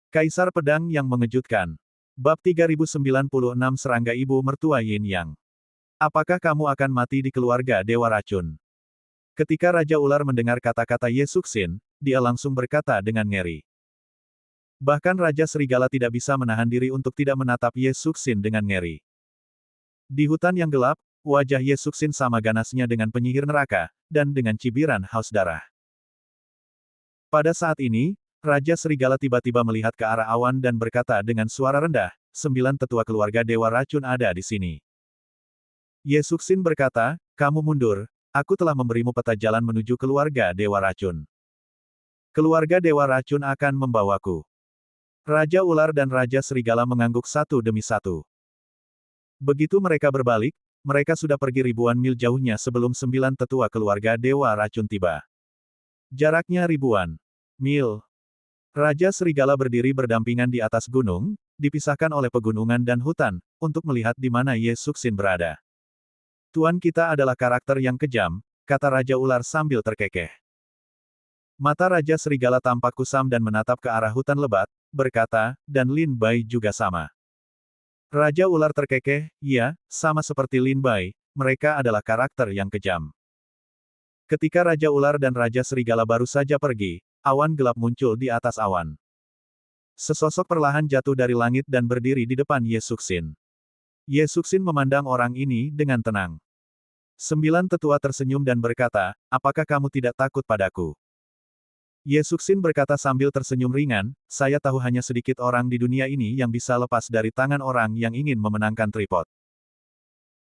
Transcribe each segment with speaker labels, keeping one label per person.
Speaker 1: Kaisar Pedang yang Mengejutkan. Bab 3096 Serangga Ibu Mertua Yin Yang. Apakah kamu akan mati di keluarga Dewa Racun? Ketika Raja Ular mendengar kata-kata Ye Suxin, dia langsung berkata dengan ngeri. Bahkan Raja Serigala tidak bisa menahan diri untuk tidak menatap Ye Suxin dengan ngeri. Di hutan yang gelap, wajah Ye Suxin sama ganasnya dengan penyihir neraka, dan dengan cibiran haus darah. Pada saat ini, Raja Serigala tiba-tiba melihat ke arah awan dan berkata dengan suara rendah, 9 tetua keluarga Dewa Racun ada di sini. Ye Suxin berkata, kamu mundur, aku telah memberimu peta jalan menuju keluarga Dewa Racun. Keluarga Dewa Racun akan membawaku. Raja Ular dan Raja Serigala mengangguk satu demi satu. Begitu mereka berbalik, mereka sudah pergi ribuan mil jauhnya sebelum 9 tetua keluarga Dewa Racun tiba. Jaraknya ribuan mil. Raja Serigala berdiri berdampingan di atas gunung, dipisahkan oleh pegunungan dan hutan, untuk melihat di mana Ye Suxin berada. Tuan kita adalah karakter yang kejam, kata Raja Ular sambil terkekeh. Mata Raja Serigala tampak kusam dan menatap ke arah hutan lebat, berkata, dan Lin Bai juga sama. Raja Ular terkekeh, ya, sama seperti Lin Bai, mereka adalah karakter yang kejam. Ketika Raja Ular dan Raja Serigala baru saja pergi, awan gelap muncul di atas awan. Sesosok perlahan jatuh dari langit dan berdiri di depan Ye Suxin. Ye Suxin memandang orang ini dengan tenang. 9 tetua tersenyum dan berkata, apakah kamu tidak takut padaku? Ye Suxin berkata sambil tersenyum ringan, saya tahu hanya sedikit orang di dunia ini yang bisa lepas dari tangan orang yang ingin memenangkan tripod.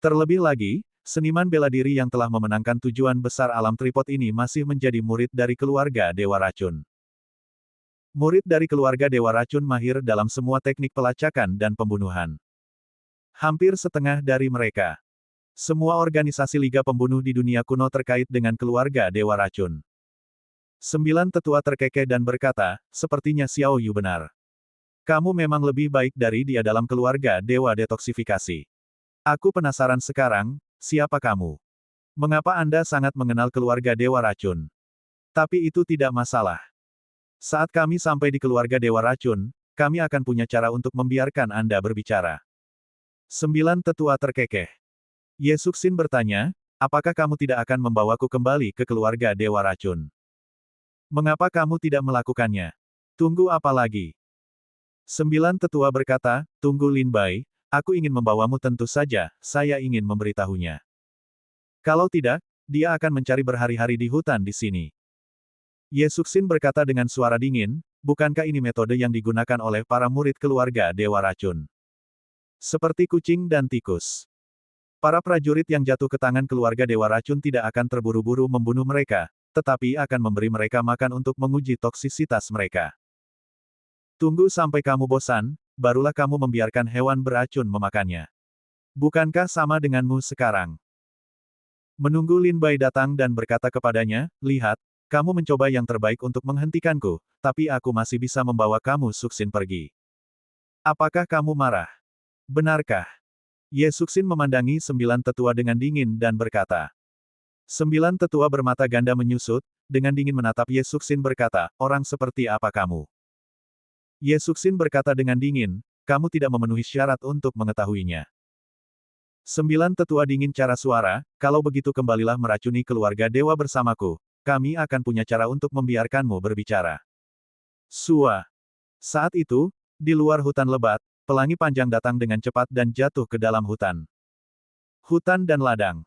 Speaker 1: Terlebih lagi, seniman bela diri yang telah memenangkan tujuan besar alam tripod ini masih menjadi murid dari keluarga Dewa Racun. Murid dari keluarga Dewa Racun mahir dalam semua teknik pelacakan dan pembunuhan. Hampir setengah dari mereka. Semua organisasi liga pembunuh di dunia kuno terkait dengan keluarga Dewa Racun. 9 tetua terkekeh dan berkata, sepertinya Xiao Yu benar. Kamu memang lebih baik dari dia dalam keluarga Dewa Detoksifikasi. Aku penasaran sekarang, siapa kamu? Mengapa Anda sangat mengenal keluarga Dewa Racun? Tapi itu tidak masalah. Saat kami sampai di keluarga Dewa Racun, kami akan punya cara untuk membiarkan Anda berbicara. 9 tetua terkekeh. Ye Suxin bertanya, apakah kamu tidak akan membawaku kembali ke keluarga Dewa Racun? Mengapa kamu tidak melakukannya? Tunggu apa lagi? 9 tetua berkata, tunggu Lin Bai, aku ingin membawamu tentu saja, saya ingin memberitahunya. Kalau tidak, dia akan mencari berhari-hari di hutan di sini. Ye Suxin berkata dengan suara dingin, bukankah ini metode yang digunakan oleh para murid keluarga Dewa Racun? Seperti kucing dan tikus. Para prajurit yang jatuh ke tangan keluarga Dewa Racun tidak akan terburu-buru membunuh mereka, tetapi akan memberi mereka makan untuk menguji toksisitas mereka. Tunggu sampai kamu bosan, barulah kamu membiarkan hewan beracun memakannya. Bukankah sama denganmu sekarang? Menunggu Lin Bai datang dan berkata kepadanya, lihat, kamu mencoba yang terbaik untuk menghentikanku, tapi aku masih bisa membawa kamu Suxin pergi. Apakah kamu marah? Benarkah? Ye Suxin memandangi 9 tetua dengan dingin dan berkata. 9 tetua bermata ganda menyusut, dengan dingin menatap Ye Suxin berkata, orang seperti apa kamu? Ye Suxin berkata dengan dingin, kamu tidak memenuhi syarat untuk mengetahuinya. 9 tetua dingin cara suara, kalau begitu kembalilah meracuni keluarga dewa bersamaku, kami akan punya cara untuk membiarkanmu berbicara. Sua. Saat itu, di luar hutan lebat, pelangi panjang datang dengan cepat dan jatuh ke dalam hutan. Hutan dan ladang.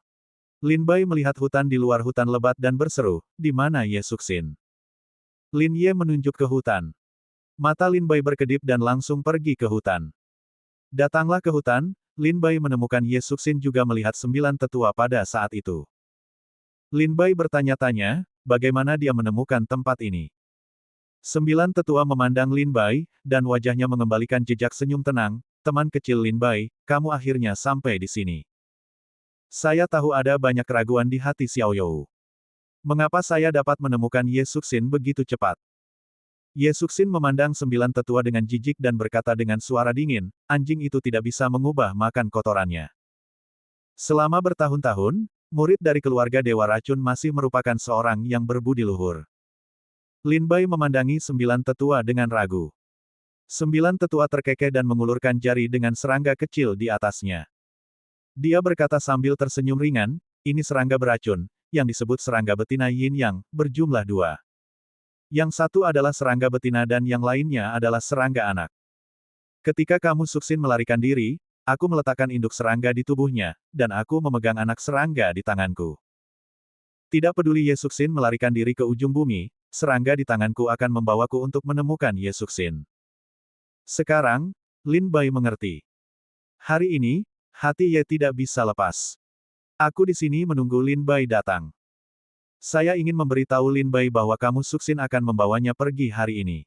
Speaker 1: Lin Bai melihat hutan di luar hutan lebat dan berseru, di mana Ye Suxin? Lin Ye menunjuk ke hutan. Mata Lin Bai berkedip dan langsung pergi ke hutan. Datanglah ke hutan, Lin Bai menemukan Ye Suxin juga melihat 9 tetua pada saat itu. Lin Bai bertanya-tanya, bagaimana dia menemukan tempat ini? 9 tetua memandang Lin Bai, dan wajahnya mengembalikan jejak senyum tenang, teman kecil Lin Bai, kamu akhirnya sampai di sini. Saya tahu ada banyak keraguan di hati Xiao You. Mengapa saya dapat menemukan Ye Suxin begitu cepat? Ye Suxin memandang 9 tetua dengan jijik dan berkata dengan suara dingin, anjing itu tidak bisa mengubah makan kotorannya. Selama bertahun-tahun, murid dari keluarga Dewa Racun masih merupakan seorang yang berbudi luhur. Lin Bai memandangi 9 tetua dengan ragu. 9 tetua terkekeh dan mengulurkan jari dengan serangga kecil di atasnya. Dia berkata sambil tersenyum ringan, ini serangga beracun, yang disebut serangga betina Yin Yang, berjumlah 2. Yang satu adalah serangga betina dan yang lainnya adalah serangga anak. Ketika kamu Suksin melarikan diri, aku meletakkan induk serangga di tubuhnya, dan aku memegang anak serangga di tanganku. Tidak peduli Ye Suksin melarikan diri ke ujung bumi, serangga di tanganku akan membawaku untuk menemukan Ye Suksin. Sekarang, Lin Bai mengerti. Hari ini, hati Ye tidak bisa lepas. Aku di sini menunggu Lin Bai datang. Saya ingin memberitahu Lin Bai bahwa kamu Suksin akan membawanya pergi hari ini.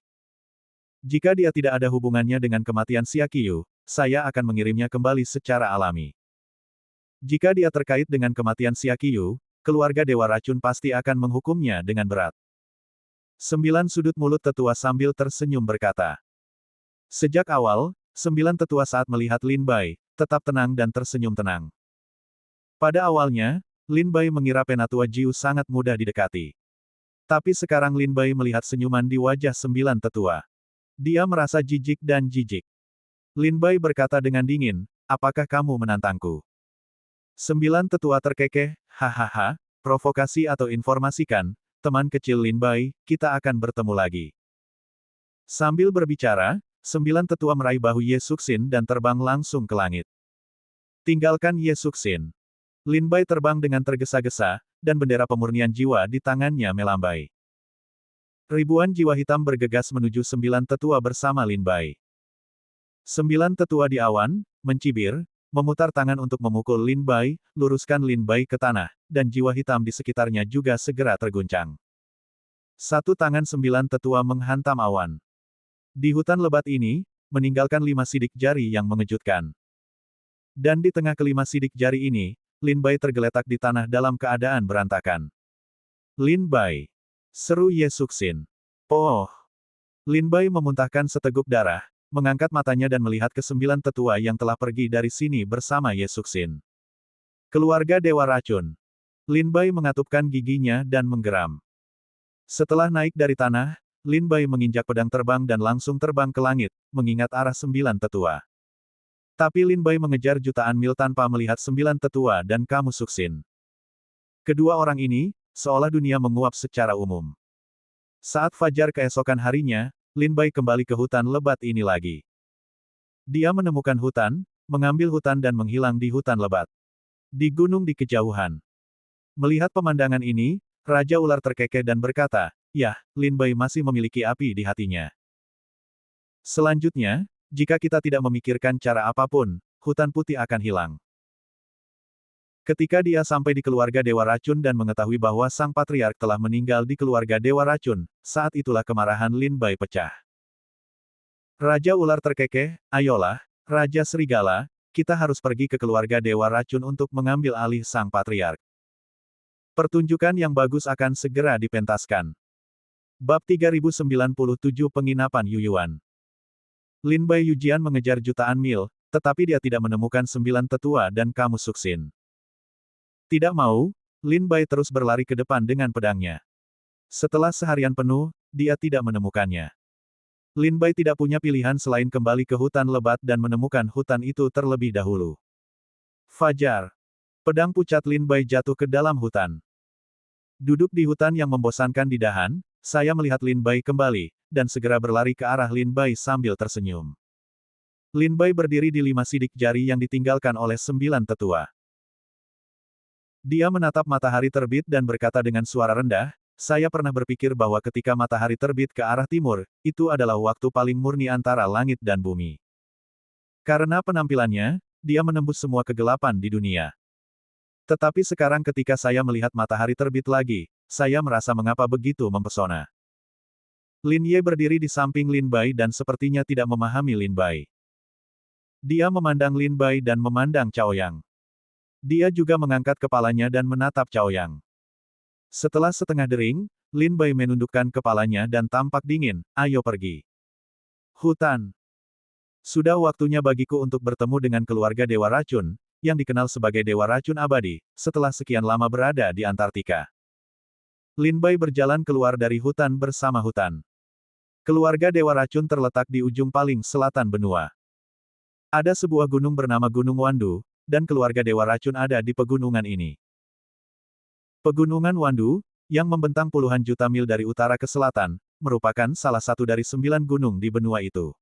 Speaker 1: Jika dia tidak ada hubungannya dengan kematian Xia Qiu, saya akan mengirimnya kembali secara alami. Jika dia terkait dengan kematian Xia Qiu, keluarga Dewa Racun pasti akan menghukumnya dengan berat. 9 sudut mulut tetua sambil tersenyum berkata. Sejak awal, 9 tetua saat melihat Lin Bai, tetap tenang dan tersenyum tenang. Pada awalnya, Lin Bai mengira Penatua Jiu sangat mudah didekati. Tapi sekarang Lin Bai melihat senyuman di wajah 9 tetua. Dia merasa jijik dan jijik. Lin Bai berkata dengan dingin, apakah kamu menantangku? 9 tetua terkekeh, hahaha, provokasi atau informasikan, teman kecil Lin Bai, kita akan bertemu lagi. Sambil berbicara, 9 tetua meraih bahu Ye Suksin dan terbang langsung ke langit. Tinggalkan Ye Suksin. Lin Bai terbang dengan tergesa-gesa, dan bendera pemurnian jiwa di tangannya melambai. Ribuan jiwa hitam bergegas menuju 9 tetua bersama Lin Bai. 9 tetua di awan, mencibir, memutar tangan untuk memukul Lin Bai, luruskan Lin Bai ke tanah, dan jiwa hitam di sekitarnya juga segera terguncang. Satu tangan 9 tetua menghantam awan. Di hutan lebat ini, meninggalkan 5 sidik jari yang mengejutkan. Dan di tengah kelima sidik jari ini, Lin Bai tergeletak di tanah dalam keadaan berantakan. Lin Bai. Seru Ye Suksin. Oh! Lin Bai memuntahkan seteguk darah, mengangkat matanya dan melihat ke 9 tetua yang telah pergi dari sini bersama Ye Suksin. Keluarga Dewa Racun. Lin Bai mengatupkan giginya dan menggeram. Setelah naik dari tanah, Lin Bai menginjak pedang terbang dan langsung terbang ke langit, mengingat arah 9 tetua. Tapi Lin Bai mengejar jutaan mil tanpa melihat 9 tetua dan kamu Suksin. Kedua orang ini, seolah dunia menguap secara umum. Saat fajar keesokan harinya, Lin Bai kembali ke hutan lebat ini lagi. Dia menemukan hutan, mengambil hutan dan menghilang di hutan lebat. Di gunung di kejauhan. Melihat pemandangan ini, Raja Ular terkekeh dan berkata, "Yah, Lin Bai masih memiliki api di hatinya." Selanjutnya, jika kita tidak memikirkan cara apapun, hutan putih akan hilang. Ketika dia sampai di keluarga Dewa Racun dan mengetahui bahwa sang patriark telah meninggal di keluarga Dewa Racun, saat itulah kemarahan Lin Bai pecah. Raja Ular terkekeh, ayolah, Raja Serigala, kita harus pergi ke keluarga Dewa Racun untuk mengambil alih sang patriark. Pertunjukan yang bagus akan segera dipentaskan. Bab 3097 Penginapan Yuyuan. Lin Bai Yujian mengejar jutaan mil, tetapi dia tidak menemukan 9 tetua dan kamu Suksin. Tidak mau, Lin Bai terus berlari ke depan dengan pedangnya. Setelah seharian penuh, dia tidak menemukannya. Lin Bai tidak punya pilihan selain kembali ke hutan lebat dan menemukan hutan itu terlebih dahulu. Fajar. Pedang pucat Lin Bai jatuh ke dalam hutan. Duduk di hutan yang membosankan di dahan, saya melihat Lin Bai kembali, dan segera berlari ke arah Lin Bai sambil tersenyum. Lin Bai berdiri di 5 sidik jari yang ditinggalkan oleh 9 tetua. Dia menatap matahari terbit dan berkata dengan suara rendah, saya pernah berpikir bahwa ketika matahari terbit ke arah timur, itu adalah waktu paling murni antara langit dan bumi. Karena penampilannya, dia menembus semua kegelapan di dunia. Tetapi sekarang ketika saya melihat matahari terbit lagi, saya merasa mengapa begitu mempesona. Lin Ye berdiri di samping Lin Bai dan sepertinya tidak memahami Lin Bai. Dia memandang Lin Bai dan memandang Cao Yang. Dia juga mengangkat kepalanya dan menatap Cao Yang. Setelah setengah dering, Lin Bai menundukkan kepalanya dan tampak dingin, ayo pergi. Hutan. Sudah waktunya bagiku untuk bertemu dengan keluarga Dewa Racun, yang dikenal sebagai Dewa Racun Abadi, setelah sekian lama berada di Antartika. Lin Bai berjalan keluar dari hutan bersama hutan. Keluarga Dewa Racun terletak di ujung paling selatan benua. Ada sebuah gunung bernama Gunung Wandu, dan keluarga Dewa Racun ada di pegunungan ini. Pegunungan Wandu, yang membentang puluhan juta mil dari utara ke selatan, merupakan salah satu dari 9 gunung di benua itu.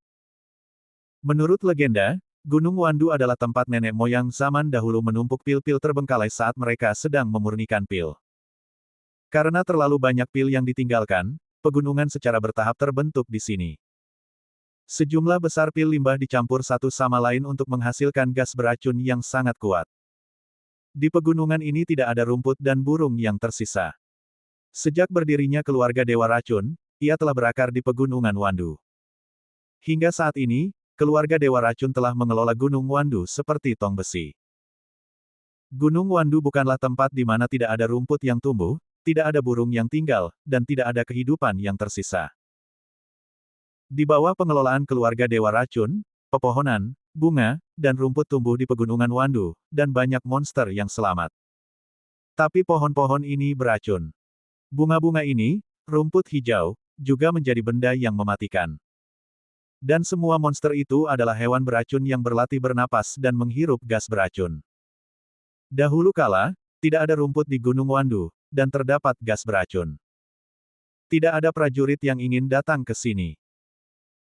Speaker 1: Menurut legenda, Gunung Wandu adalah tempat nenek moyang zaman dahulu menumpuk pil-pil terbengkalai saat mereka sedang memurnikan pil. Karena terlalu banyak pil yang ditinggalkan, pegunungan secara bertahap terbentuk di sini. Sejumlah besar pil limbah dicampur satu sama lain untuk menghasilkan gas beracun yang sangat kuat. Di pegunungan ini tidak ada rumput dan burung yang tersisa. Sejak berdirinya keluarga Dewa Racun, ia telah berakar di pegunungan Wandu. Hingga saat ini, keluarga Dewa Racun telah mengelola Gunung Wandu seperti tong besi. Gunung Wandu bukanlah tempat di mana tidak ada rumput yang tumbuh, tidak ada burung yang tinggal, dan tidak ada kehidupan yang tersisa. Di bawah pengelolaan keluarga Dewa Racun, pepohonan, bunga, dan rumput tumbuh di pegunungan Wandu, dan banyak monster yang selamat. Tapi pohon-pohon ini beracun. Bunga-bunga ini, rumput hijau, juga menjadi benda yang mematikan. Dan semua monster itu adalah hewan beracun yang berlatih bernapas dan menghirup gas beracun. Dahulu kala, tidak ada rumput di Gunung Wandu, dan terdapat gas beracun. Tidak ada prajurit yang ingin datang ke sini.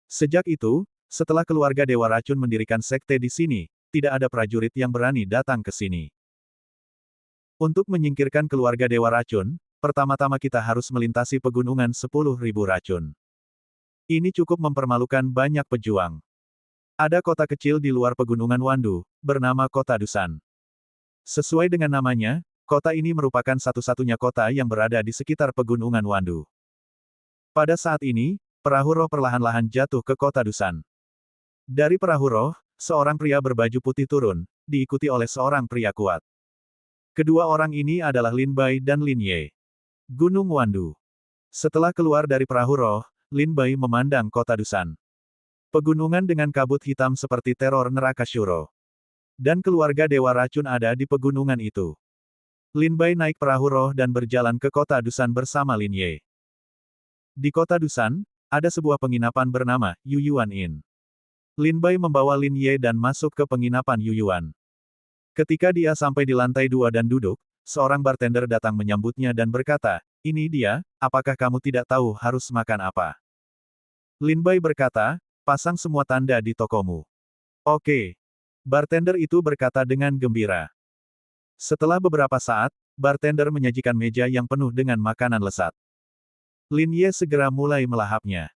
Speaker 1: Sejak itu, setelah keluarga Dewa Racun mendirikan sekte di sini, tidak ada prajurit yang berani datang ke sini. Untuk menyingkirkan keluarga Dewa Racun, pertama-tama kita harus melintasi pegunungan 10.000 racun. Ini cukup mempermalukan banyak pejuang. Ada kota kecil di luar pegunungan Wandu, bernama Kota Dusan. Sesuai dengan namanya, kota ini merupakan satu-satunya kota yang berada di sekitar pegunungan Wandu. Pada saat ini, perahu roh perlahan-lahan jatuh ke Kota Dusan. Dari perahu roh, seorang pria berbaju putih turun, diikuti oleh seorang pria kuat. Kedua orang ini adalah Lin Bai dan Lin Ye. Gunung Wandu. Setelah keluar dari perahu roh, Lin Bai memandang Kota Dusan. Pegunungan dengan kabut hitam seperti teror neraka Shuro. Dan keluarga Dewa Racun ada di pegunungan itu. Lin Bai naik perahu roh dan berjalan ke Kota Dusan bersama Lin Ye. Di Kota Dusan, ada sebuah penginapan bernama Yuyuan Inn. Lin Bai membawa Lin Ye dan masuk ke penginapan Yuyuan. Ketika dia sampai di lantai 2 dan duduk, seorang bartender datang menyambutnya dan berkata, "Ini dia, apakah kamu tidak tahu harus makan apa?" Lin Bai berkata, "Pasang semua tanda di tokomu." "Oke." Bartender itu berkata dengan gembira. Setelah beberapa saat, bartender menyajikan meja yang penuh dengan makanan lesat. Lin Ye segera mulai melahapnya.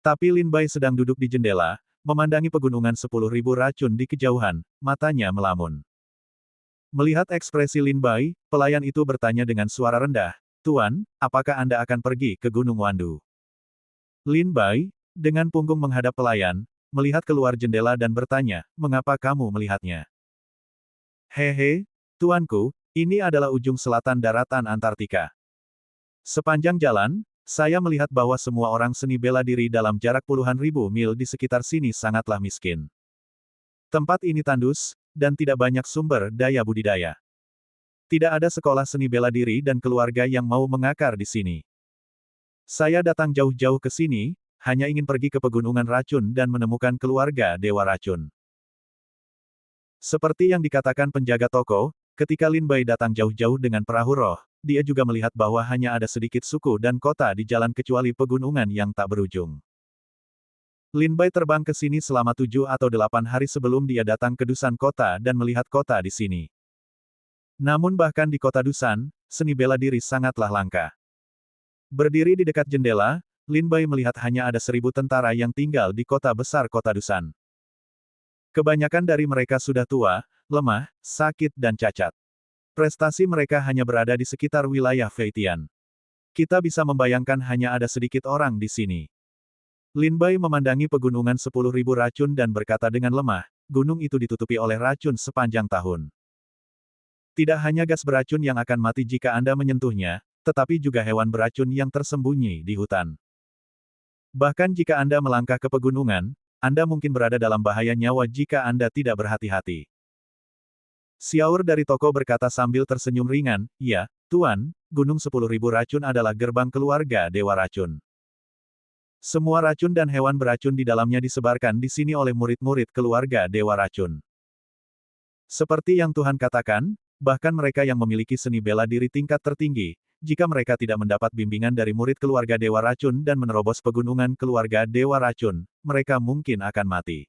Speaker 1: Tapi Lin Bai sedang duduk di jendela, memandangi pegunungan 10.000 racun di kejauhan, matanya melamun. Melihat ekspresi Lin Bai, pelayan itu bertanya dengan suara rendah, "Tuan, apakah Anda akan pergi ke Gunung Wandu?" Lin Bai, dengan punggung menghadap pelayan, melihat keluar jendela dan bertanya, "Mengapa kamu melihatnya?" "Hehe, tuanku, ini adalah ujung selatan daratan Antartika. Sepanjang jalan, saya melihat bahwa semua orang seni bela diri dalam jarak puluhan ribu mil di sekitar sini sangatlah miskin. Tempat ini tandus, dan tidak banyak sumber daya budidaya. Tidak ada sekolah seni bela diri dan keluarga yang mau mengakar di sini. Saya datang jauh-jauh ke sini, hanya ingin pergi ke pegunungan racun dan menemukan keluarga Dewa Racun." Seperti yang dikatakan penjaga toko, ketika Lin Bai datang jauh-jauh dengan perahu roh, dia juga melihat bahwa hanya ada sedikit suku dan kota di jalan kecuali pegunungan yang tak berujung. Lin Bai terbang ke sini selama 7 atau 8 hari sebelum dia datang ke Dusan Kota dan melihat kota di sini. Namun bahkan di Kota Dusan, seni bela diri sangatlah langka. Berdiri di dekat jendela, Lin Bai melihat hanya ada 1.000 tentara yang tinggal di kota besar Kota Dusan. Kebanyakan dari mereka sudah tua, lemah, sakit dan cacat. Prestasi mereka hanya berada di sekitar wilayah Feitian. Kita bisa membayangkan hanya ada sedikit orang di sini. Lin Bai memandangi pegunungan 10.000 racun dan berkata dengan lemah, gunung itu ditutupi oleh racun sepanjang tahun. Tidak hanya gas beracun yang akan mati jika Anda menyentuhnya, tetapi juga hewan beracun yang tersembunyi di hutan. Bahkan jika Anda melangkah ke pegunungan, Anda mungkin berada dalam bahaya nyawa jika Anda tidak berhati-hati. Xiaur dari toko berkata sambil tersenyum ringan, "Ya, Tuan, Gunung 10.000 Racun adalah gerbang keluarga Dewa Racun." Semua racun dan hewan beracun di dalamnya disebarkan di sini oleh murid-murid keluarga Dewa Racun. Seperti yang Tuhan katakan, bahkan mereka yang memiliki seni bela diri tingkat tertinggi, jika mereka tidak mendapat bimbingan dari murid keluarga Dewa Racun dan menerobos pegunungan keluarga Dewa Racun, mereka mungkin akan mati.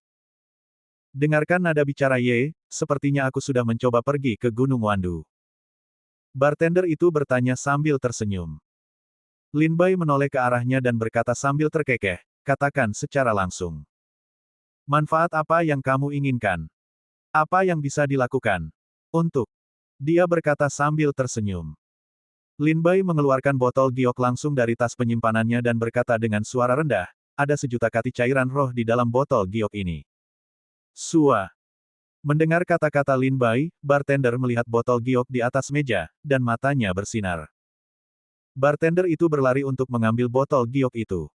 Speaker 1: Dengarkan nada bicara Ye, sepertinya aku sudah mencoba pergi ke Gunung Wandu. Bartender itu bertanya sambil tersenyum. Lin Bai menoleh ke arahnya dan berkata sambil terkekeh, katakan secara langsung. Manfaat apa yang kamu inginkan? Apa yang bisa dilakukan? Untuk. Dia berkata sambil tersenyum. Lin Bai mengeluarkan botol giok langsung dari tas penyimpanannya dan berkata dengan suara rendah, ada 1.000.000 kati cairan roh di dalam botol giok ini. Sua. Mendengar kata-kata Lin Bai, bartender melihat botol giok di atas meja, dan matanya bersinar. Bartender itu berlari untuk mengambil botol giok itu.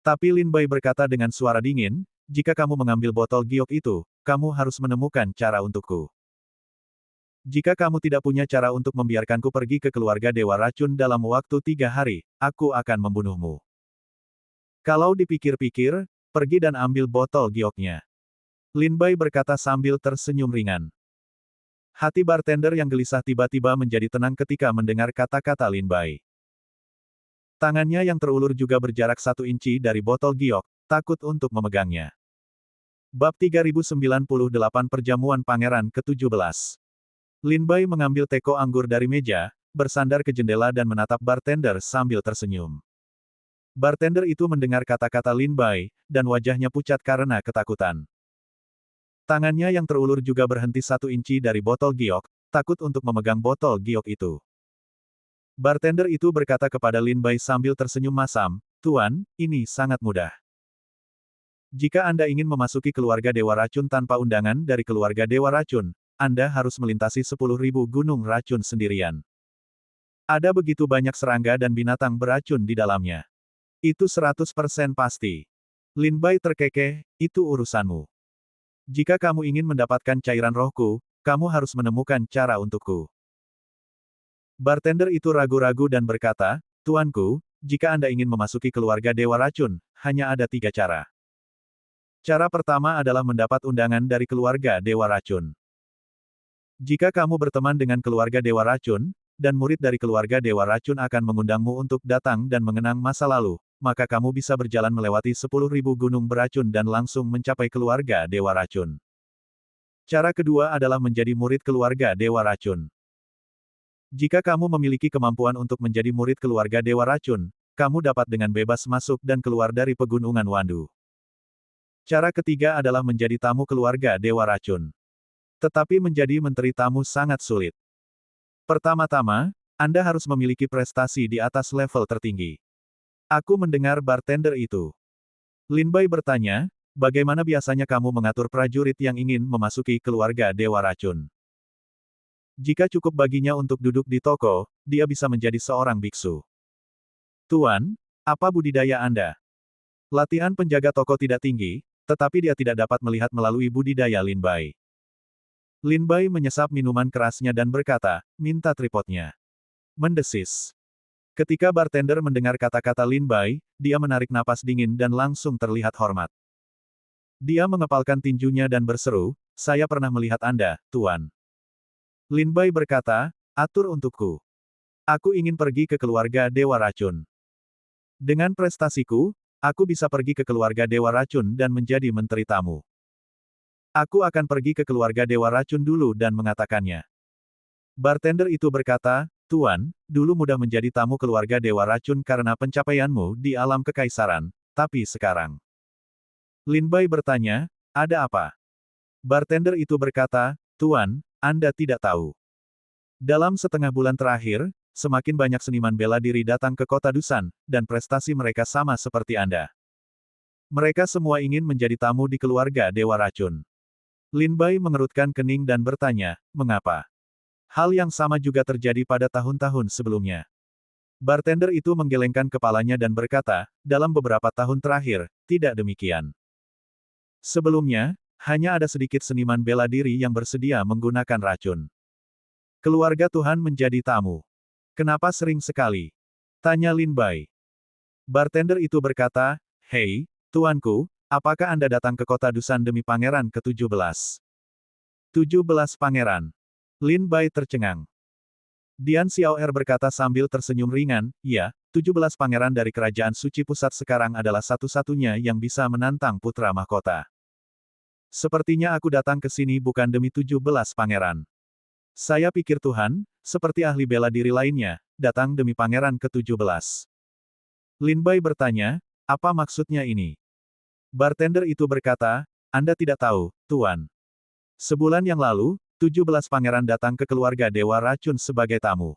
Speaker 1: Tapi Lin Bai berkata dengan suara dingin, jika kamu mengambil botol giok itu, kamu harus menemukan cara untukku. Jika kamu tidak punya cara untuk membiarkanku pergi ke keluarga Dewa Racun dalam waktu 3 hari, aku akan membunuhmu. Kalau dipikir-pikir, pergi dan ambil botol gioknya. Lin Bai berkata sambil tersenyum ringan. Hati bartender yang gelisah tiba-tiba menjadi tenang ketika mendengar kata-kata Lin Bai. Tangannya yang terulur juga berjarak 1 inci dari botol giok, takut untuk memegangnya. Bab 3098 Perjamuan Pangeran ke-17. Lin Bai mengambil teko anggur dari meja, bersandar ke jendela dan menatap bartender sambil tersenyum. Bartender itu mendengar kata-kata Lin Bai, dan wajahnya pucat karena ketakutan. Tangannya yang terulur juga berhenti 1 inci dari botol giok, takut untuk memegang botol giok itu. Bartender itu berkata kepada Lin Bai sambil tersenyum masam, Tuan, ini sangat mudah. Jika Anda ingin memasuki keluarga Dewa Racun tanpa undangan dari keluarga Dewa Racun, Anda harus melintasi 10.000 gunung racun sendirian. Ada begitu banyak serangga dan binatang beracun di dalamnya. Itu 100% pasti. Lin Bai terkekeh, itu urusanmu. Jika kamu ingin mendapatkan cairan rohku, kamu harus menemukan cara untukku. Bartender itu ragu-ragu dan berkata, Tuanku, jika Anda ingin memasuki keluarga Dewa Racun, hanya ada 3 cara. Cara pertama adalah mendapat undangan dari keluarga Dewa Racun. Jika kamu berteman dengan keluarga Dewa Racun, dan murid dari keluarga Dewa Racun akan mengundangmu untuk datang dan mengenang masa lalu, maka kamu bisa berjalan melewati 10.000 gunung beracun dan langsung mencapai keluarga Dewa Racun. Cara kedua adalah menjadi murid keluarga Dewa Racun. Jika kamu memiliki kemampuan untuk menjadi murid keluarga Dewa Racun, kamu dapat dengan bebas masuk dan keluar dari pegunungan Wandu. Cara ketiga adalah menjadi tamu keluarga Dewa Racun. Tetapi menjadi menteri tamu sangat sulit. Pertama-tama, Anda harus memiliki prestasi di atas level tertinggi. Aku mendengar bartender itu. Lin Bai bertanya, bagaimana biasanya kamu mengatur prajurit yang ingin memasuki keluarga Dewa Racun? Jika cukup baginya untuk duduk di toko, dia bisa menjadi seorang biksu. Tuan, apa budidaya Anda? Latihan penjaga toko tidak tinggi, tetapi dia tidak dapat melihat melalui budidaya Lin Bai. Lin Bai menyesap minuman kerasnya dan berkata, minta tripodnya. Mendesis. Ketika bartender mendengar kata-kata Lin Bai, dia menarik napas dingin dan langsung terlihat hormat. Dia mengepalkan tinjunya dan berseru, saya pernah melihat Anda, Tuan. Lin Bai berkata, atur untukku. Aku ingin pergi ke keluarga Dewa Racun. Dengan prestasiku, aku bisa pergi ke keluarga Dewa Racun dan menjadi menteri tamu. Aku akan pergi ke keluarga Dewa Racun dulu dan mengatakannya. Bartender itu berkata, Tuan, dulu mudah menjadi tamu keluarga Dewa Racun karena pencapaianmu di alam kekaisaran, tapi sekarang. Lin Bai bertanya, ada apa? Bartender itu berkata, Tuan, Anda tidak tahu. Dalam setengah bulan terakhir, semakin banyak seniman bela diri datang ke kota Dusan, dan prestasi mereka sama seperti Anda. Mereka semua ingin menjadi tamu di keluarga Dewa Racun. Lin Bai mengerutkan kening dan bertanya, mengapa? Hal yang sama juga terjadi pada tahun-tahun sebelumnya. Bartender itu menggelengkan kepalanya dan berkata, dalam beberapa tahun terakhir, tidak demikian. Sebelumnya, hanya ada sedikit seniman bela diri yang bersedia menggunakan racun. Keluarga Tuhan menjadi tamu. Kenapa sering sekali? Tanya Lin Bai. Bartender itu berkata, Hei, tuanku, apakah Anda datang ke kota Dusan demi pangeran ke-17? 17 pangeran. Lin Bai tercengang. Dian Xiaoer berkata sambil tersenyum ringan, ya, 17 pangeran dari kerajaan suci pusat sekarang adalah satu-satunya yang bisa menantang putra mahkota. Sepertinya aku datang ke sini bukan demi 17 pangeran. Saya pikir Tuhan, seperti ahli bela diri lainnya, datang demi pangeran ke-17. Lin Bai bertanya, apa maksudnya ini? Bartender itu berkata, Anda tidak tahu, Tuan. Sebulan yang lalu, 17 pangeran datang ke keluarga Dewa Racun sebagai tamu.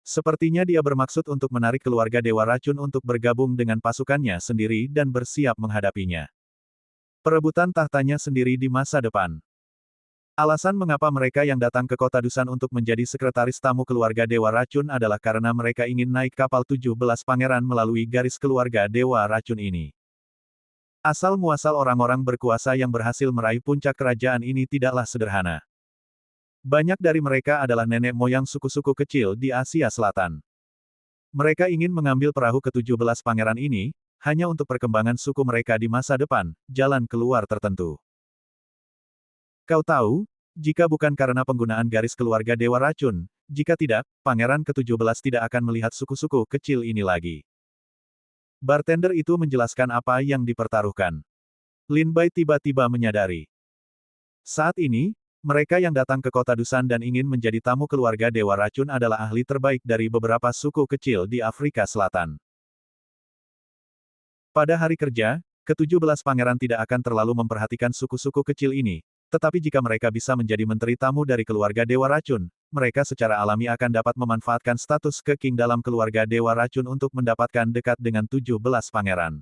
Speaker 1: Sepertinya dia bermaksud untuk menarik keluarga Dewa Racun untuk bergabung dengan pasukannya sendiri dan bersiap menghadapinya. Perebutan tahtanya sendiri di masa depan. Alasan mengapa mereka yang datang ke kota Dusan untuk menjadi sekretaris tamu keluarga Dewa Racun adalah karena mereka ingin naik kapal 17 pangeran melalui garis keluarga Dewa Racun ini. Asal-muasal orang-orang berkuasa yang berhasil meraih puncak kerajaan ini tidaklah sederhana. Banyak dari mereka adalah nenek moyang suku-suku kecil di Asia Selatan. Mereka ingin mengambil perahu ke-17 pangeran ini, hanya untuk perkembangan suku mereka di masa depan, jalan keluar tertentu. Kau tahu, jika bukan karena penggunaan garis keluarga Dewa Racun, jika tidak, pangeran ke-17 tidak akan melihat suku-suku kecil ini lagi. Bartender itu menjelaskan apa yang dipertaruhkan. Lin Bai tiba-tiba menyadari. Saat ini, mereka yang datang ke kota Dusan dan ingin menjadi tamu keluarga Dewa Racun adalah ahli terbaik dari beberapa suku kecil di Afrika Selatan. Pada hari kerja, ke-17 pangeran tidak akan terlalu memperhatikan suku-suku kecil ini, tetapi jika mereka bisa menjadi menteri tamu dari keluarga Dewa Racun, mereka secara alami akan dapat memanfaatkan status ke-king dalam keluarga Dewa Racun untuk mendapatkan dekat dengan 17 pangeran.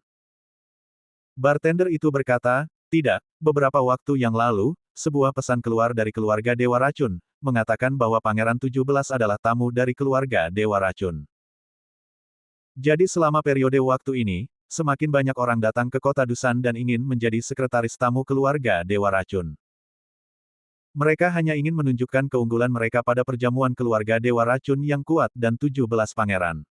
Speaker 1: Bartender itu berkata, tidak, beberapa waktu yang lalu, sebuah pesan keluar dari keluarga Dewa Racun, mengatakan bahwa Pangeran 17 adalah tamu dari keluarga Dewa Racun. Jadi selama periode waktu ini, semakin banyak orang datang ke kota Dusan dan ingin menjadi sekretaris tamu keluarga Dewa Racun. Mereka hanya ingin menunjukkan keunggulan mereka pada perjamuan keluarga Dewa Racun yang kuat dan 17 pangeran.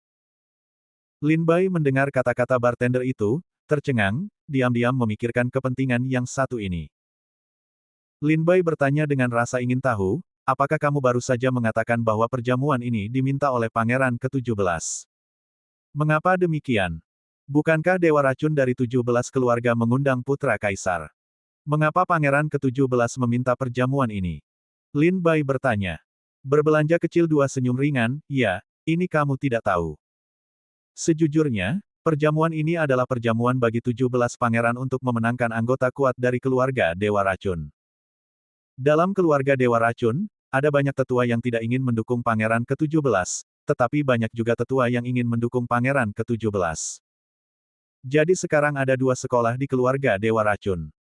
Speaker 1: Lin Bai mendengar kata-kata bartender itu, tercengang, diam-diam memikirkan kepentingan yang satu ini. Lin Bai bertanya dengan rasa ingin tahu, apakah kamu baru saja mengatakan bahwa perjamuan ini diminta oleh Pangeran ke-17? Mengapa demikian? Bukankah Dewa Racun dari 17 keluarga mengundang putra kaisar? Mengapa Pangeran ke-17 meminta perjamuan ini? Lin Bai bertanya. Berbelanja kecil dua senyum ringan, ya, ini kamu tidak tahu. Sejujurnya, perjamuan ini adalah perjamuan bagi 17 pangeran untuk memenangkan anggota kuat dari keluarga Dewa Racun. Dalam keluarga Dewa Racun, ada banyak tetua yang tidak ingin mendukung Pangeran ke-17, tetapi banyak juga tetua yang ingin mendukung Pangeran ke-17. Jadi sekarang ada dua sekolah di keluarga Dewa Racun.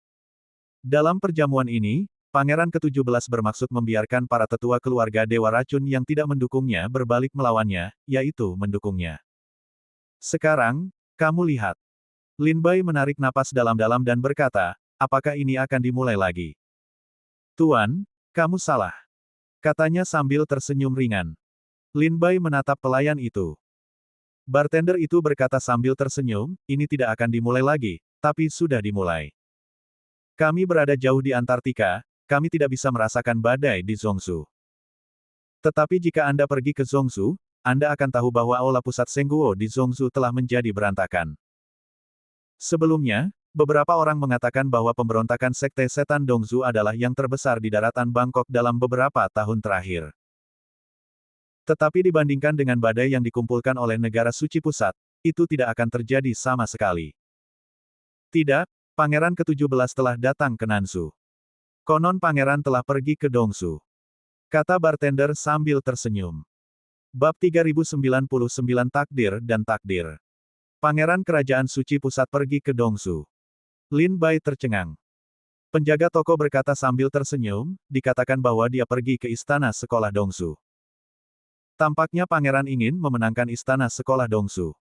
Speaker 1: Dalam perjamuan ini, Pangeran ke-17 bermaksud membiarkan para tetua keluarga Dewa Racun yang tidak mendukungnya berbalik melawannya, yaitu mendukungnya. Sekarang, kamu lihat. Lin Bai menarik napas dalam-dalam dan berkata, apakah ini akan dimulai lagi? Tuan, kamu salah. Katanya sambil tersenyum ringan. Lin Bai menatap pelayan itu. Bartender itu berkata sambil tersenyum, ini tidak akan dimulai lagi, tapi sudah dimulai. Kami berada jauh di Antartika, kami tidak bisa merasakan badai di Zhongzhou. Tetapi jika Anda pergi ke Zhongzhou, Anda akan tahu bahwa aula pusat Sengguo di Zhongzhou telah menjadi berantakan. Sebelumnya, beberapa orang mengatakan bahwa pemberontakan Sekte Setan Dongzhou adalah yang terbesar di daratan Bangkok dalam beberapa tahun terakhir. Tetapi dibandingkan dengan badai yang dikumpulkan oleh negara suci pusat, itu tidak akan terjadi sama sekali. Tidak, Pangeran ke-17 telah datang ke Nansu. Konon Pangeran telah pergi ke Dongsu. Kata bartender sambil tersenyum. Bab 3099 Takdir dan Takdir. Pangeran Kerajaan Suci Pusat pergi ke Dongsu. Lin Bai tercengang. Penjaga toko berkata sambil tersenyum, dikatakan bahwa dia pergi ke istana sekolah Dongsu. Tampaknya Pangeran ingin memenangkan istana sekolah Dongsu.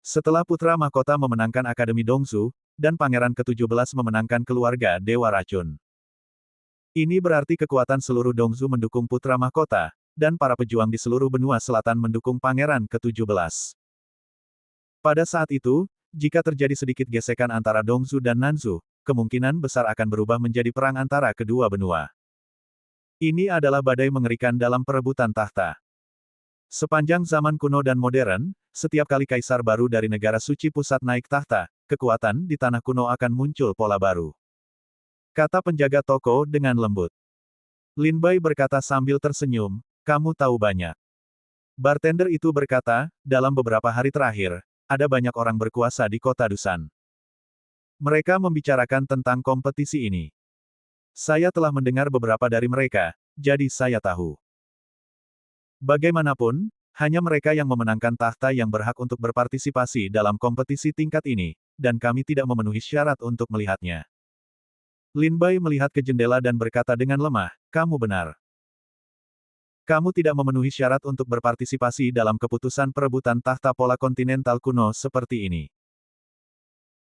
Speaker 1: Setelah putra mahkota memenangkan Akademi Dongsu, dan Pangeran ke-17 memenangkan keluarga Dewa Racun. Ini berarti kekuatan seluruh Dongzhou mendukung putra mahkota, dan para pejuang di seluruh benua selatan mendukung Pangeran ke-17. Pada saat itu, jika terjadi sedikit gesekan antara Dongzu dan Nanzu, kemungkinan besar akan berubah menjadi perang antara kedua benua. Ini adalah badai mengerikan dalam perebutan tahta. Sepanjang zaman kuno dan modern, setiap kali kaisar baru dari negara suci pusat naik tahta, kekuatan di tanah kuno akan muncul pola baru. Kata penjaga toko dengan lembut. Lin Bai berkata sambil tersenyum, kamu tahu banyak. Bartender itu berkata, dalam beberapa hari terakhir, ada banyak orang berkuasa di kota Dusan. Mereka membicarakan tentang kompetisi ini. Saya telah mendengar beberapa dari mereka, jadi saya tahu. Bagaimanapun, hanya mereka yang memenangkan tahta yang berhak untuk berpartisipasi dalam kompetisi tingkat ini, dan kami tidak memenuhi syarat untuk melihatnya. Lin Bai melihat ke jendela dan berkata dengan lemah, kamu benar. Kamu tidak memenuhi syarat untuk berpartisipasi dalam keputusan perebutan tahta pola kontinental kuno seperti ini.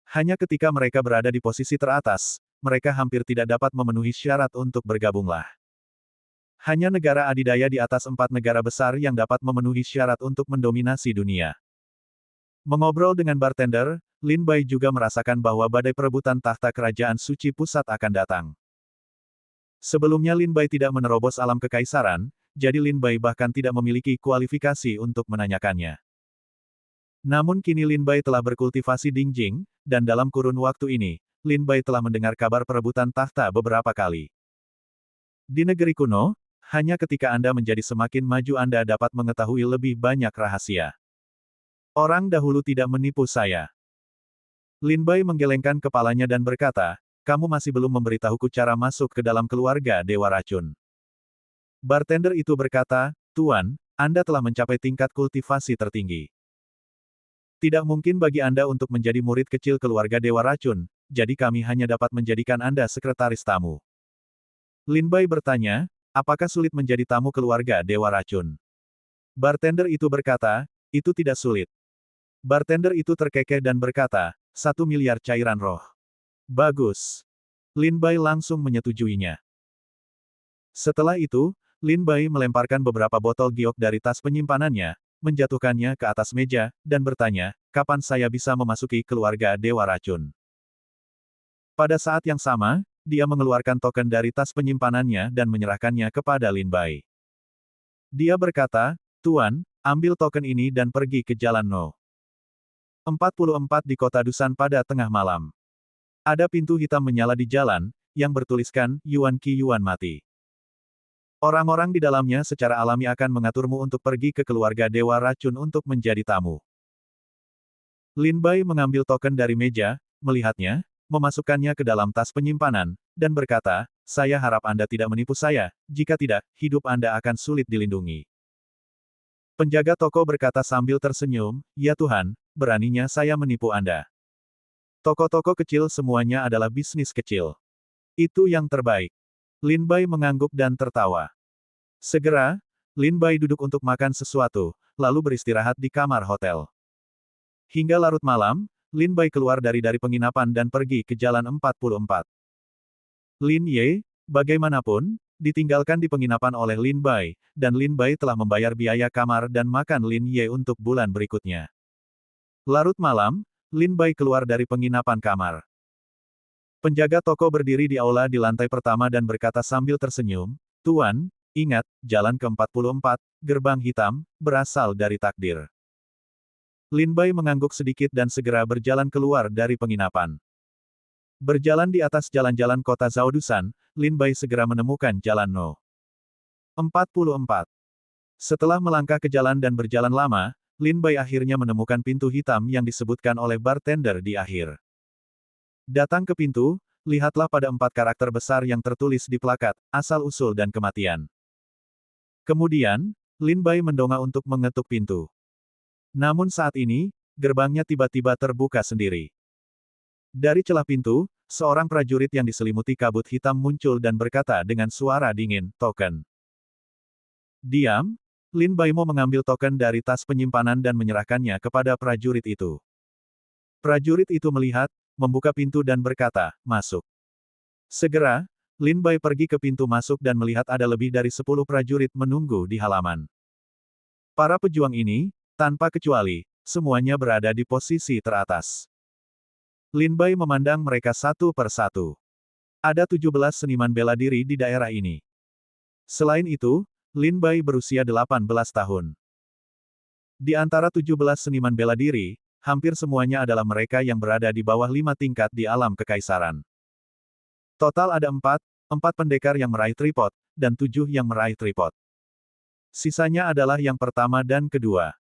Speaker 1: Hanya ketika mereka berada di posisi teratas, mereka hampir tidak dapat memenuhi syarat untuk bergabunglah. Hanya negara adidaya di atas 4 negara besar yang dapat memenuhi syarat untuk mendominasi dunia. Mengobrol dengan bartender, Lin Bai juga merasakan bahwa badai perebutan tahta kerajaan suci pusat akan datang. Sebelumnya Lin Bai tidak menerobos alam kekaisaran, jadi Lin Bai bahkan tidak memiliki kualifikasi untuk menanyakannya. Namun kini Lin Bai telah berkultivasi Dingjing, dan dalam kurun waktu ini, Lin Bai telah mendengar kabar perebutan tahta beberapa kali. Di negeri kuno, hanya ketika Anda menjadi semakin maju Anda dapat mengetahui lebih banyak rahasia. Orang dahulu tidak menipu saya. Lin Bai menggelengkan kepalanya dan berkata, kamu masih belum memberitahuku cara masuk ke dalam keluarga Dewa Racun. Bartender itu berkata, Tuan, Anda telah mencapai tingkat kultivasi tertinggi. Tidak mungkin bagi Anda untuk menjadi murid kecil keluarga Dewa Racun, jadi kami hanya dapat menjadikan Anda sekretaris tamu. Lin Bai bertanya, apakah sulit menjadi tamu keluarga Dewa Racun? Bartender itu berkata, itu tidak sulit. Bartender itu terkekeh dan berkata, 1 miliar cairan roh. Bagus. Lin Bai langsung menyetujuinya. Setelah itu, Lin Bai melemparkan beberapa botol giok dari tas penyimpanannya, menjatuhkannya ke atas meja, dan bertanya, kapan saya bisa memasuki keluarga Dewa Racun? Pada saat yang sama, dia mengeluarkan token dari tas penyimpanannya dan menyerahkannya kepada Lin Bai. Dia berkata, Tuan, ambil token ini dan pergi ke Jalan No. 44 di kota Dusan pada tengah malam. Ada pintu hitam menyala di jalan, yang bertuliskan, Yuan Qi Yuan mati. Orang-orang di dalamnya secara alami akan mengaturmu untuk pergi ke keluarga Dewa Racun untuk menjadi tamu. Lin Bai mengambil token dari meja, melihatnya, memasukkannya ke dalam tas penyimpanan, dan berkata, saya harap Anda tidak menipu saya, jika tidak, hidup Anda akan sulit dilindungi. Penjaga toko berkata sambil tersenyum, ya Tuhan, beraninya saya menipu Anda. Toko-toko kecil semuanya adalah bisnis kecil. Itu yang terbaik. Lin Bai mengangguk dan tertawa. Segera, Lin Bai duduk untuk makan sesuatu, lalu beristirahat di kamar hotel. Hingga larut malam, Lin Bai keluar dari penginapan dan pergi ke Jalan 44. Lin Ye, bagaimanapun, ditinggalkan di penginapan oleh Lin Bai, dan Lin Bai telah membayar biaya kamar dan makan Lin Ye untuk bulan berikutnya. Larut malam, Lin Bai keluar dari penginapan kamar. Penjaga toko berdiri di aula di lantai pertama dan berkata sambil tersenyum, Tuan, ingat, jalan ke-44, gerbang hitam, berasal dari takdir. Lin Bai mengangguk sedikit dan segera berjalan keluar dari penginapan. Berjalan di atas jalan-jalan kota Zhao Dusan, Lin Bai segera menemukan jalan No. 44. Setelah melangkah ke jalan dan berjalan lama, Lin Bai akhirnya menemukan pintu hitam yang disebutkan oleh bartender di akhir. Datang ke pintu, lihatlah pada 4 karakter besar yang tertulis di plakat, asal-usul dan kematian. Kemudian, Lin Bai mendongak untuk mengetuk pintu. Namun saat ini, gerbangnya tiba-tiba terbuka sendiri. Dari celah pintu, seorang prajurit yang diselimuti kabut hitam muncul dan berkata dengan suara dingin, token. Diam, Lin Bai mau mengambil token dari tas penyimpanan dan menyerahkannya kepada prajurit itu. Prajurit itu melihat, membuka pintu dan berkata, masuk. Segera, Lin Bai pergi ke pintu masuk dan melihat ada lebih dari 10 prajurit menunggu di halaman. Para pejuang ini, tanpa kecuali, semuanya berada di posisi teratas. Lin Bai memandang mereka satu per satu. Ada 17 seniman bela diri di daerah ini. Selain itu, Lin Bai berusia 18 tahun. Di antara 17 seniman bela diri, hampir semuanya adalah mereka yang berada di bawah 5 tingkat di alam kekaisaran. Total ada 4 pendekar yang meraih tripod, dan 7 yang meraih tripod. Sisanya adalah yang pertama dan kedua.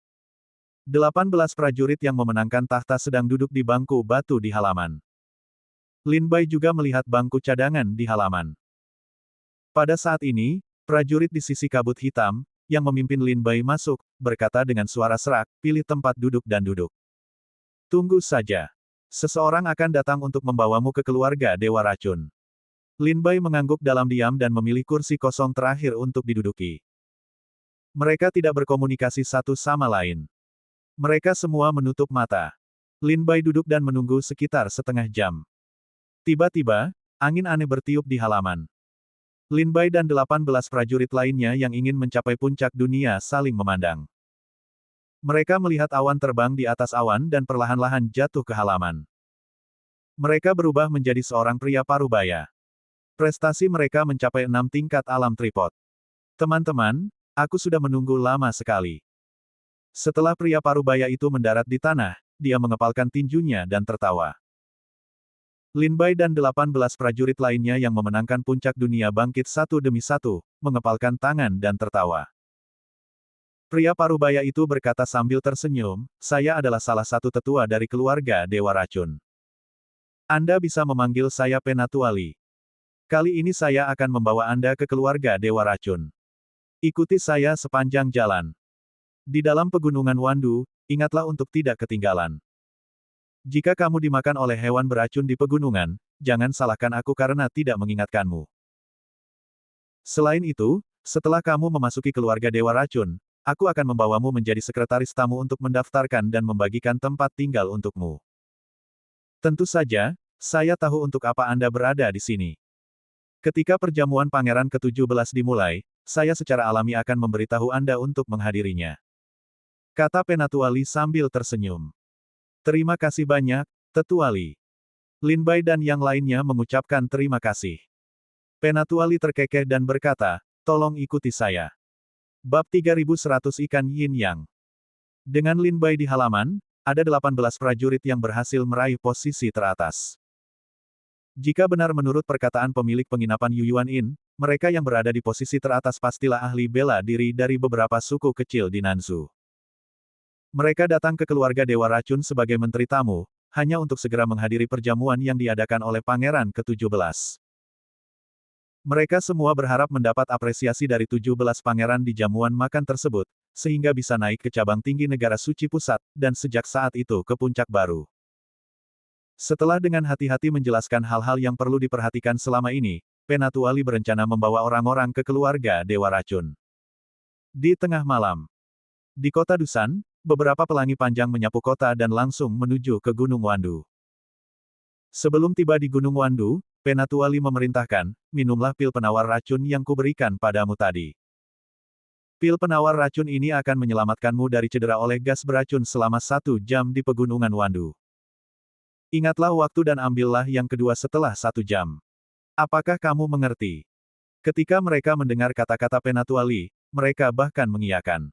Speaker 1: 18 prajurit yang memenangkan tahta sedang duduk di bangku batu di halaman. Lin Bai juga melihat bangku cadangan di halaman. Pada saat ini, prajurit di sisi kabut hitam, yang memimpin Lin Bai masuk, berkata dengan suara serak, pilih tempat duduk dan duduk. Tunggu saja. Seseorang akan datang untuk membawamu ke keluarga Dewa Racun. Lin Bai mengangguk dalam diam dan memilih kursi kosong terakhir untuk diduduki. Mereka tidak berkomunikasi satu sama lain. Mereka semua menutup mata. Lin Bai duduk dan menunggu sekitar setengah jam. Tiba-tiba, angin aneh bertiup di halaman. Lin Bai dan 18 prajurit lainnya yang ingin mencapai puncak dunia saling memandang. Mereka melihat awan terbang di atas awan dan perlahan-lahan jatuh ke halaman. Mereka berubah menjadi seorang pria parubaya. Prestasi mereka mencapai 6 tingkat alam tripod. Teman-teman, aku sudah menunggu lama sekali. Setelah pria parubaya itu mendarat di tanah, dia mengepalkan tinjunya dan tertawa. Lin Bai dan 18 prajurit lainnya yang memenangkan puncak dunia bangkit satu demi satu, mengepalkan tangan dan tertawa. Pria parubaya itu berkata sambil tersenyum, saya adalah salah satu tetua dari keluarga Dewa Racun. Anda bisa memanggil saya Penatuali. Kali ini saya akan membawa Anda ke keluarga Dewa Racun. Ikuti saya sepanjang jalan. Di dalam pegunungan Wandu, ingatlah untuk tidak ketinggalan. Jika kamu dimakan oleh hewan beracun di pegunungan, jangan salahkan aku karena tidak mengingatkanmu. Selain itu, setelah kamu memasuki keluarga Dewa Racun, aku akan membawamu menjadi sekretaris tamu untuk mendaftarkan dan membagikan tempat tinggal untukmu. Tentu saja, saya tahu untuk apa Anda berada di sini. Ketika perjamuan Pangeran ke-17 dimulai, saya secara alami akan memberitahu Anda untuk menghadirinya. Kata Penatuali sambil tersenyum. Terima kasih banyak, Tetuali. Lin Bai dan yang lainnya mengucapkan terima kasih. Penatuali terkekeh dan berkata, tolong ikuti saya. Bab 3100 Ikan Yin Yang. Dengan Lin Bai di halaman, ada 18 prajurit yang berhasil meraih posisi teratas. Jika benar menurut perkataan pemilik penginapan Yuyuan Inn, mereka yang berada di posisi teratas pastilah ahli bela diri dari beberapa suku kecil di Nanzhou. Mereka datang ke keluarga Dewa Racun sebagai menteri tamu, hanya untuk segera menghadiri perjamuan yang diadakan oleh Pangeran ke-17. Mereka semua berharap mendapat apresiasi dari 17 pangeran di jamuan makan tersebut, sehingga bisa naik ke cabang tinggi negara suci pusat, dan sejak saat itu ke puncak baru. Setelah dengan hati-hati menjelaskan hal-hal yang perlu diperhatikan selama ini, Penatuali berencana membawa orang-orang ke keluarga Dewa Racun. Di tengah malam, di kota Dusan, beberapa pelangi panjang menyapu kota dan langsung menuju ke Gunung Wandu. Sebelum tiba di Gunung Wandu, Penatuali memerintahkan, minumlah pil penawar racun yang kuberikan padamu tadi. Pil penawar racun ini akan menyelamatkanmu dari cedera oleh gas beracun selama 1 jam di pegunungan Wandu. Ingatlah waktu dan ambillah yang kedua setelah 1 jam. Apakah kamu mengerti? Ketika mereka mendengar kata-kata Penatuali, mereka bahkan mengiyakan.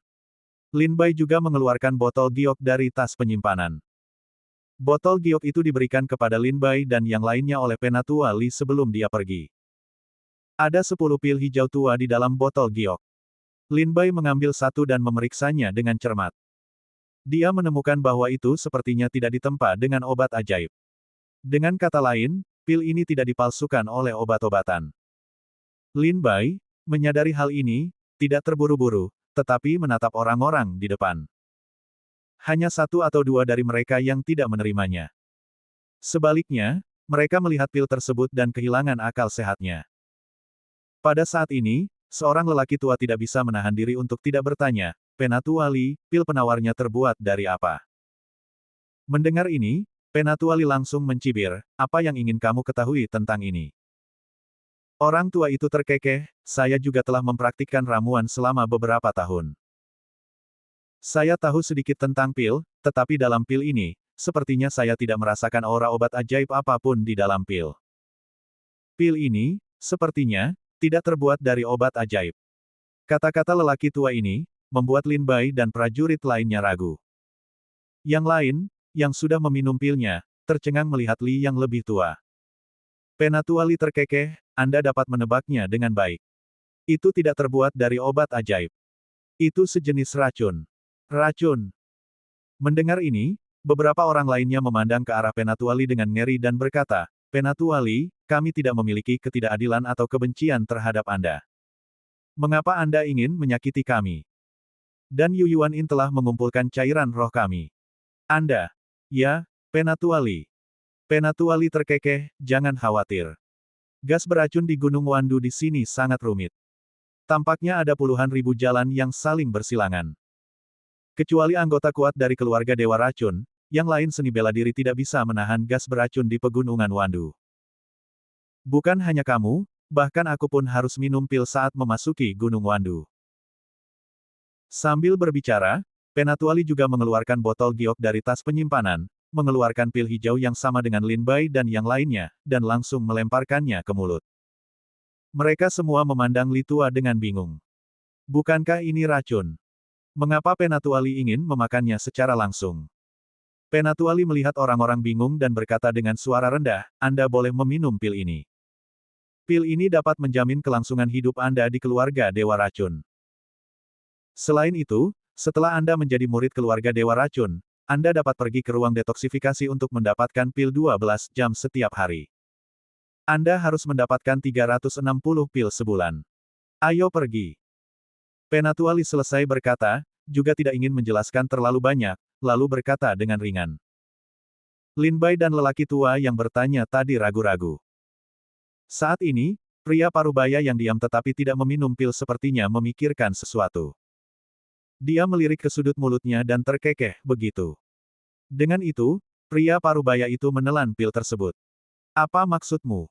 Speaker 1: Lin Bai juga mengeluarkan botol giok dari tas penyimpanan. Botol giok itu diberikan kepada Lin Bai dan yang lainnya oleh Penatuali sebelum dia pergi. Ada 10 pil hijau tua di dalam botol giok. Lin Bai mengambil satu dan memeriksanya dengan cermat. Dia menemukan bahwa itu sepertinya tidak ditempa dengan obat ajaib. Dengan kata lain, pil ini tidak dipalsukan oleh obat-obatan. Lin Bai, menyadari hal ini, tidak terburu-buru, tetapi menatap orang-orang di depan. Hanya 1 atau 2 dari mereka yang tidak menerimanya. Sebaliknya, mereka melihat pil tersebut dan kehilangan akal sehatnya. Pada saat ini, seorang lelaki tua tidak bisa menahan diri untuk tidak bertanya, Penatuali, pil penawarnya terbuat dari apa? Mendengar ini, Penatuali langsung mencibir, apa yang ingin kamu ketahui tentang ini? Orang tua itu terkekeh, saya juga telah mempraktikkan ramuan selama beberapa tahun. Saya tahu sedikit tentang pil, tetapi dalam pil ini, sepertinya saya tidak merasakan aura obat ajaib apapun di dalam pil. Pil ini, sepertinya, tidak terbuat dari obat ajaib. Kata-kata lelaki tua ini, membuat Lin Bai dan prajurit lainnya ragu. Yang lain, yang sudah meminum pilnya, tercengang melihat Li yang lebih tua. Penatua Li terkekeh, Anda dapat menebaknya dengan baik. Itu tidak terbuat dari obat ajaib. Itu sejenis racun. Racun. Mendengar ini, beberapa orang lainnya memandang ke arah Penatua Li dengan ngeri dan berkata, Penatua Li, kami tidak memiliki ketidakadilan atau kebencian terhadap Anda. Mengapa Anda ingin menyakiti kami? Dan Yu Yuan In telah mengumpulkan cairan roh kami. Anda. Ya, Penatua Li. Penatua Li terkekeh, jangan khawatir. Gas beracun di Gunung Wandu di sini sangat rumit. Tampaknya ada puluhan ribu jalan yang saling bersilangan. Kecuali anggota kuat dari keluarga Dewa Racun, yang lain seni bela diri tidak bisa menahan gas beracun di pegunungan Wandu. Bukan hanya kamu, bahkan aku pun harus minum pil saat memasuki Gunung Wandu. Sambil berbicara, Penatuali juga mengeluarkan botol giok dari tas penyimpanan, mengeluarkan pil hijau yang sama dengan Lin Bai dan yang lainnya, dan langsung melemparkannya ke mulut. Mereka semua memandang Li Tua dengan bingung. Bukankah ini racun? Mengapa Penatuali ingin memakannya secara langsung? Penatuali melihat orang-orang bingung dan berkata dengan suara rendah, Anda boleh meminum pil ini. Pil ini dapat menjamin kelangsungan hidup Anda di keluarga Dewa Racun. Selain itu, setelah Anda menjadi murid keluarga Dewa Racun, Anda dapat pergi ke ruang detoksifikasi untuk mendapatkan pil 12 jam setiap hari. Anda harus mendapatkan 360 pil sebulan. Ayo pergi. Penatuali selesai berkata, juga tidak ingin menjelaskan terlalu banyak, lalu berkata dengan ringan. Lin Bai dan lelaki tua yang bertanya tadi ragu-ragu. Saat ini, pria parubaya yang diam tetapi tidak meminum pil sepertinya memikirkan sesuatu. Dia melirik ke sudut mulutnya dan terkekeh begitu. Dengan itu, pria parubaya itu menelan pil tersebut. Apa maksudmu?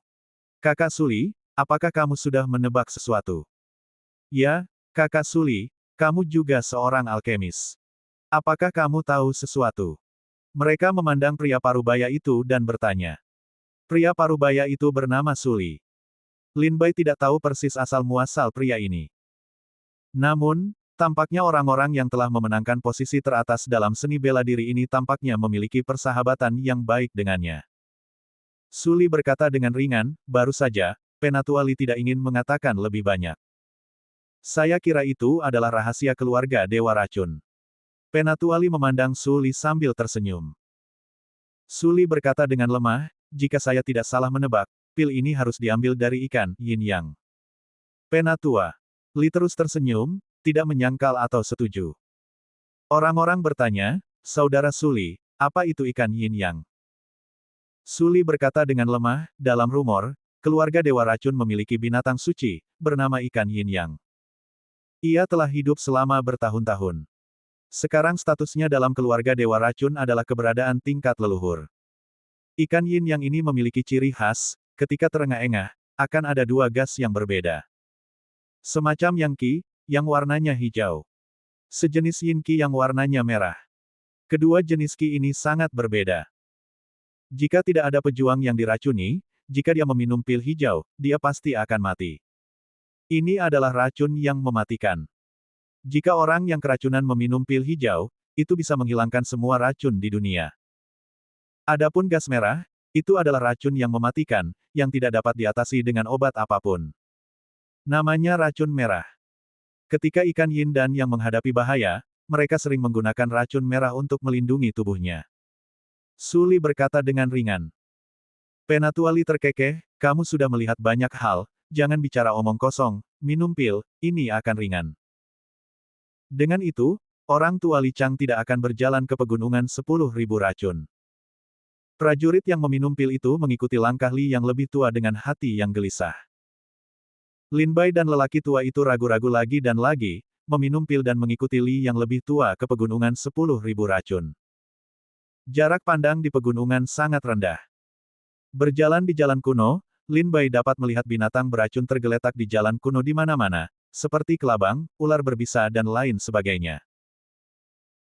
Speaker 1: Kakak Suli, apakah kamu sudah menebak sesuatu? Ya, Kakak Suli, kamu juga seorang alkemis. Apakah kamu tahu sesuatu? Mereka memandang pria parubaya itu dan bertanya. Pria parubaya itu bernama Suli. Lin Bai tidak tahu persis asal-muasal pria ini. Namun, tampaknya orang-orang yang telah memenangkan posisi teratas dalam seni bela diri ini tampaknya memiliki persahabatan yang baik dengannya. Suli berkata dengan ringan, baru saja, Penatuali tidak ingin mengatakan lebih banyak. Saya kira itu adalah rahasia keluarga Dewa Racun. Penatuali memandang Suli sambil tersenyum. Suli berkata dengan lemah, jika saya tidak salah menebak, pil ini harus diambil dari ikan, Yin Yang. Penatua. Li terus tersenyum, tidak menyangkal atau setuju. Orang-orang bertanya, Saudara Suli, apa itu ikan Yin Yang? Suli berkata dengan lemah, dalam rumor, keluarga Dewa Racun memiliki binatang suci, bernama ikan Yin Yang. Ia telah hidup selama bertahun-tahun. Sekarang statusnya dalam keluarga Dewa Racun adalah keberadaan tingkat leluhur. Ikan Yin Yang ini memiliki ciri khas, ketika terengah-engah, akan ada dua gas yang berbeda. Semacam Yang Qi, yang warnanya hijau. Sejenis Yin Qi yang warnanya merah. Kedua jenis Qi ini sangat berbeda. Jika tidak ada pejuang yang diracuni, jika dia meminum pil hijau, dia pasti akan mati. Ini adalah racun yang mematikan. Jika orang yang keracunan meminum pil hijau, itu bisa menghilangkan semua racun di dunia. Adapun gas merah, itu adalah racun yang mematikan, yang tidak dapat diatasi dengan obat apapun. Namanya racun merah. Ketika ikan Yin Dan yang menghadapi bahaya, mereka sering menggunakan racun merah untuk melindungi tubuhnya. Suli berkata dengan ringan. Penatuali terkekeh, kamu sudah melihat banyak hal, jangan bicara omong kosong, minum pil, ini akan ringan. Dengan itu, orang tua Li Chang tidak akan berjalan ke pegunungan 10.000 racun. Prajurit yang meminum pil itu mengikuti langkah Li yang lebih tua dengan hati yang gelisah. Lin Bai dan lelaki tua itu ragu-ragu lagi dan lagi, meminum pil dan mengikuti Li yang lebih tua ke pegunungan 10.000 racun. Jarak pandang di pegunungan sangat rendah. Berjalan di jalan kuno, Lin Bai dapat melihat binatang beracun tergeletak di jalan kuno di mana-mana, seperti kelabang, ular berbisa dan lain sebagainya.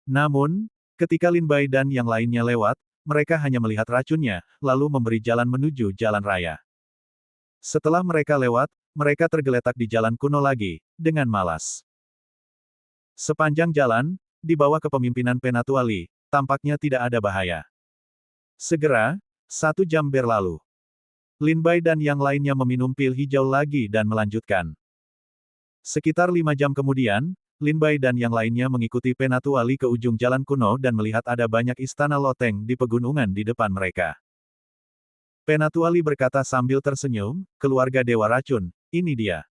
Speaker 1: Namun, ketika Lin Bai dan yang lainnya lewat, mereka hanya melihat racunnya, lalu memberi jalan menuju jalan raya. Setelah mereka lewat, mereka tergeletak di jalan kuno lagi, dengan malas. Sepanjang jalan, di bawah kepemimpinan Penatua Li, tampaknya tidak ada bahaya. Segera, 1 jam berlalu. Lin Bai dan yang lainnya meminum pil hijau lagi dan melanjutkan. Sekitar 5 jam kemudian, Lin Bai dan yang lainnya mengikuti Penatua Li ke ujung jalan kuno dan melihat ada banyak istana loteng di pegunungan di depan mereka. Penatua Li berkata sambil tersenyum, keluarga Dewa Racun, ini dia.